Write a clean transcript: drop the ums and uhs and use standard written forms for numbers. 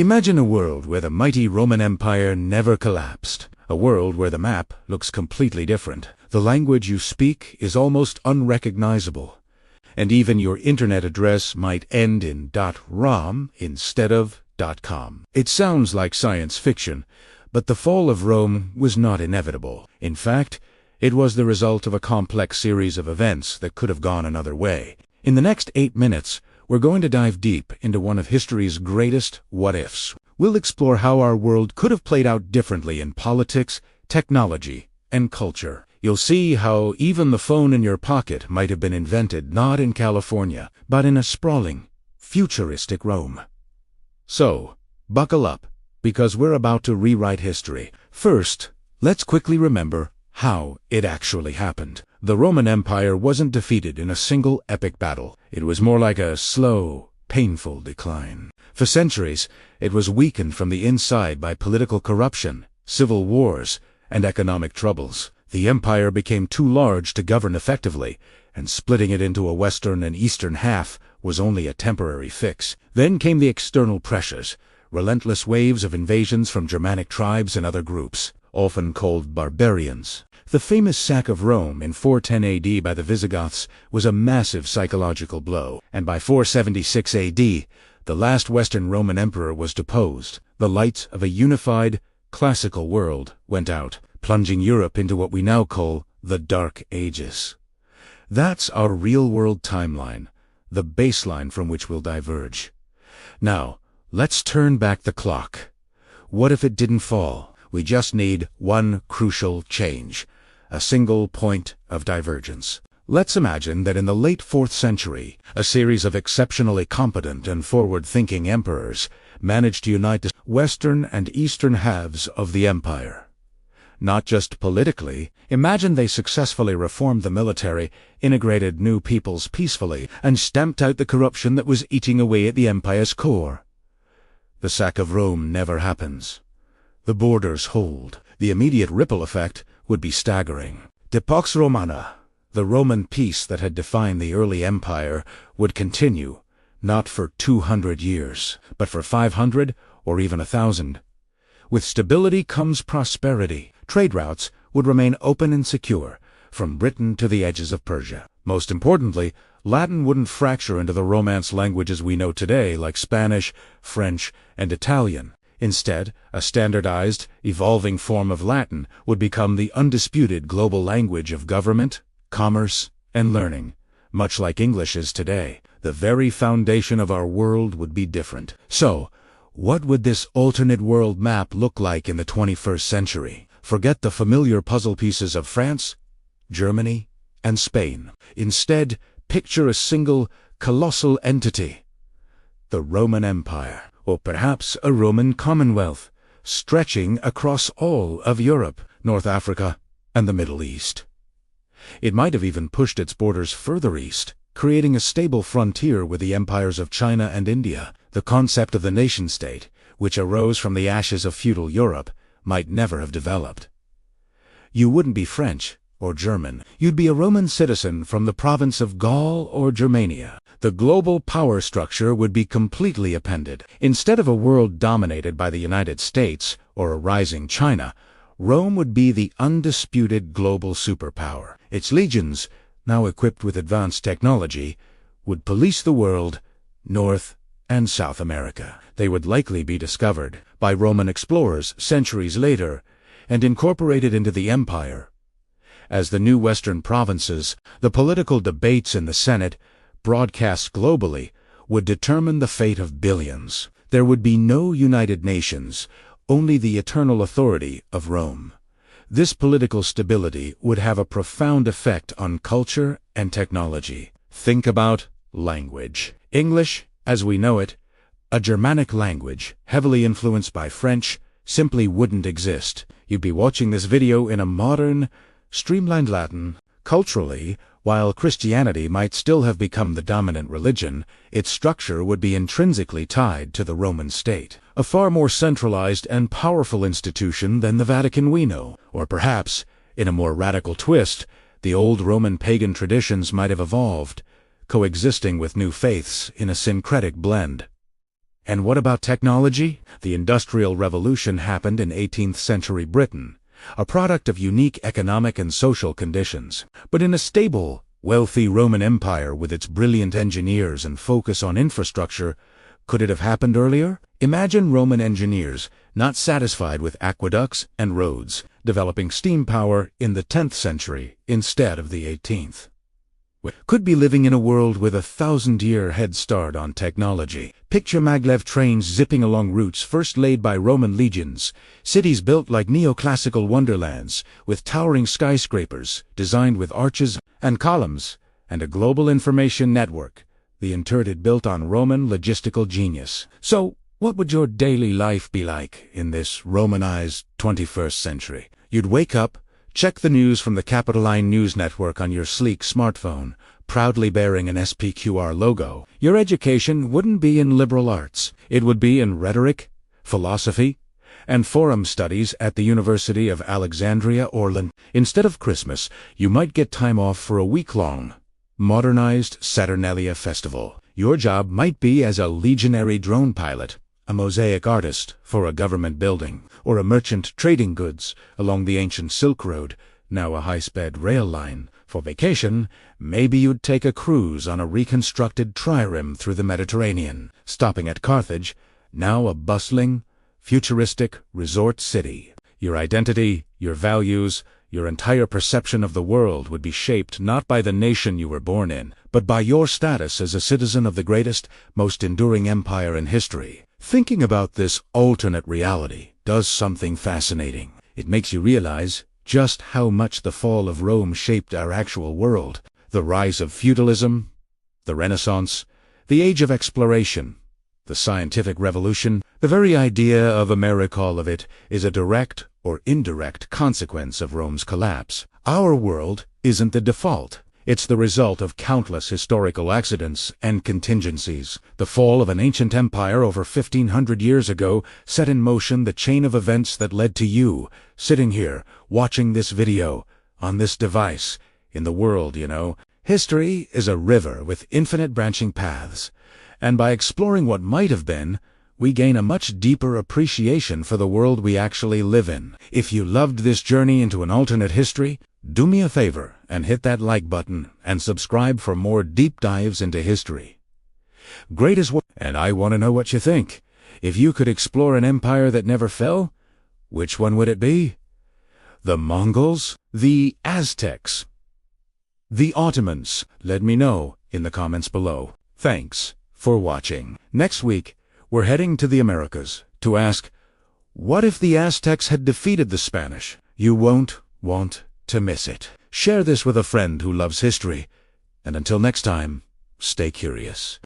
Imagine a world where the mighty Roman Empire never collapsed. A world where the map looks completely different. The language you speak is almost unrecognizable. And even your internet address might end in .rom instead of .com. It sounds like science fiction, but the fall of Rome was not inevitable. In fact, it was the result of a complex series of events that could have gone another way. In the next 8 minutes, we're going to dive deep into one of history's greatest what-ifs. We'll explore how our world could have played out differently in politics, technology, and culture. You'll see how even the phone in your pocket might have been invented not in California, but in a sprawling, futuristic Rome. So, buckle up, because we're about to rewrite history. First, let's quickly remember how it actually happened. The Roman Empire wasn't defeated in a single epic battle. It was more like a slow, painful decline. For centuries, it was weakened from the inside by political corruption, civil wars, and economic troubles. The empire became too large to govern effectively, and splitting it into a western and eastern half was only a temporary fix. Then came the external pressures, relentless waves of invasions from Germanic tribes and other groups, often called barbarians. The famous sack of Rome in 410 AD by the Visigoths was a massive psychological blow, and by 476 AD, the last Western Roman emperor was deposed. The lights of a unified, classical world went out, plunging Europe into what we now call the Dark Ages. That's our real-world timeline, the baseline from which we'll diverge. Now, let's turn back the clock. What if it didn't fall? We just need one crucial change. A single point of divergence. Let's imagine that in the late 4th century, a series of exceptionally competent and forward-thinking emperors managed to unite the western and eastern halves of the empire. Not just politically, imagine they successfully reformed the military, integrated new peoples peacefully, and stamped out the corruption that was eating away at the empire's core. The sack of Rome never happens. The borders hold. The immediate ripple effect would be staggering. De Pax Romana, the Roman peace that had defined the early empire, would continue, not for 200 years, but for 500 or even 1,000. With stability comes prosperity. Trade routes would remain open and secure, from Britain to the edges of Persia. Most importantly, Latin wouldn't fracture into the Romance languages we know today, like Spanish, French, and Italian. Instead, a standardized, evolving form of Latin would become the undisputed global language of government, commerce, and learning. Much like English is today, the very foundation of our world would be different. So, what would this alternate world map look like in the 21st century? Forget the familiar puzzle pieces of France, Germany, and Spain. Instead, picture a single, colossal entity, the Roman Empire. Or perhaps a Roman Commonwealth, stretching across all of Europe, North Africa, and the Middle East. It might have even pushed its borders further east, creating a stable frontier with the empires of China and India. The concept of the nation-state, which arose from the ashes of feudal Europe, might never have developed. You wouldn't be French or German. You'd be a Roman citizen from the province of Gaul or Germania. The global power structure would be completely upended. Instead of a world dominated by the United States or a rising China, Rome would be the undisputed global superpower. Its legions, now equipped with advanced technology, would police the world, North and South America. They would likely be discovered by Roman explorers centuries later and incorporated into the empire. As the new Western provinces, the political debates in the Senate, broadcast globally, would determine the fate of billions. There would be no United Nations, only the eternal authority of Rome. This political stability would have a profound effect on culture and technology. Think about language. English, as we know it, a Germanic language, heavily influenced by French, simply wouldn't exist. You'd be watching this video in a modern, streamlined Latin. Culturally, while Christianity might still have become the dominant religion, its structure would be intrinsically tied to the Roman state, a far more centralized and powerful institution than the Vatican we know. Or perhaps, in a more radical twist, the old Roman pagan traditions might have evolved, coexisting with new faiths in a syncretic blend. And what about technology? The Industrial Revolution happened in 18th century Britain, a product of unique economic and social conditions. But in a stable, wealthy Roman Empire with its brilliant engineers and focus on infrastructure, could it have happened earlier? Imagine Roman engineers, not satisfied with aqueducts and roads, developing steam power in the 10th century instead of the 18th. We could be living in a world with a 1,000-year head start on technology. Picture maglev trains zipping along routes first laid by Roman legions, cities built like neoclassical wonderlands, with towering skyscrapers designed with arches and columns, and a global information network, the interred built on Roman logistical genius. So, what would your daily life be like in this Romanized 21st century? You'd wake up, check the news from the Capitoline News Network on your sleek smartphone, proudly bearing an SPQR logo. Your education wouldn't be in liberal arts. It would be in rhetoric, philosophy, and forum studies at the University of Alexandria or London. Instead of Christmas, you might get time off for a week-long, modernized Saturnalia festival. Your job might be as a legionary drone pilot, a mosaic artist for a government building, or a merchant trading goods along the ancient Silk Road, now a high-sped rail line. For vacation, maybe you'd take a cruise on a reconstructed trireme through the Mediterranean, stopping at Carthage, now a bustling, futuristic resort city. Your identity, your values, your entire perception of the world would be shaped not by the nation you were born in, but by your status as a citizen of the greatest, most enduring empire in history. Thinking about this alternate reality does something fascinating. It makes you realize just how much the fall of Rome shaped our actual world. The rise of feudalism, the Renaissance, the age of exploration, the scientific revolution, the very idea of a miracle of it is a direct or indirect consequence of Rome's collapse. Our world isn't the default. It's the result of countless historical accidents and contingencies. The fall of an ancient empire over 1,500 years ago set in motion the chain of events that led to you, sitting here, watching this video, on this device, in the world, you know. History is a river with infinite branching paths, and by exploring what might have been, we gain a much deeper appreciation for the world we actually live in. If you loved this journey into an alternate history, do me a favor and hit that like button and subscribe for more deep dives into history. Great as well, and I want to know what you think. If you could explore an empire that never fell, which one would it be? The Mongols? The Aztecs? The Ottomans? Let me know in the comments below. Thanks for watching. Next week, we're heading to the Americas to ask, what if the Aztecs had defeated the Spanish? You won't want to miss it. Share this with a friend who loves history, and until next time, stay curious.